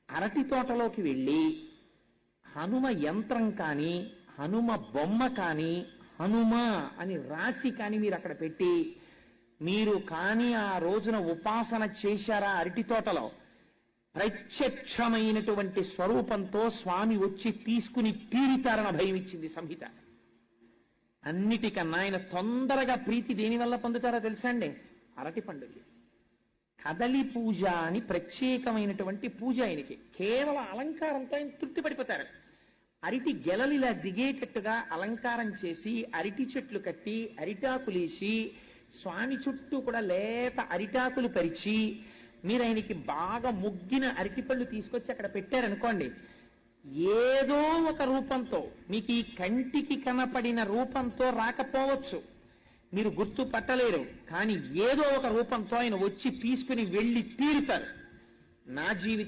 అరటి తోటలోకి వెళ్ళి హనుమ యంత్రం కానీ హనుమ బొమ్మ కానీ హనుమ అని రాసి కానీ మీరు అక్కడ పెట్టి మీరు కానీ ఆ రోజున ఉపాసన చేశారా అరటి తోటలో, ప్రత్యక్షమైనటువంటి స్వరూపంతో స్వామి వచ్చి తీసుకుని తీరుతారని భయం ఇచ్చింది సంహిత. అన్నిటికన్నా ఆయన తొందరగా ప్రీతి దేనివల్ల పొందుతారో తెలుసా అండి? అరటి పండుగ. కదలి పూజ అని ప్రత్యేకమైనటువంటి పూజ ఆయనకి. కేవలం అలంకారంతో ఆయన తృప్తి పడిపోతారు. అరటి గెలలిలా దిగేటట్టుగా అలంకారం చేసి అరటి చెట్లు కట్టి అరిటాకులేసి స్వామి చుట్టూ కూడా లేత అరిటాకులు పరిచి మీరు ఆయనకి బాగా ముగ్గిన అరటిపళ్ళు తీసుకొచ్చి అక్కడ పెట్టారనుకోండి, ఏదో ఒక రూపంతో మీకు ఈ కంటికి కనపడిన రూపంతో రాకపోవచ్చు, మీరు గుర్తు పట్టలేరు, కానీ ఏదో ఒక రూపంతో ఆయన వచ్చి తీసుకుని వెళ్ళి తీరుతారు. నా జీవితం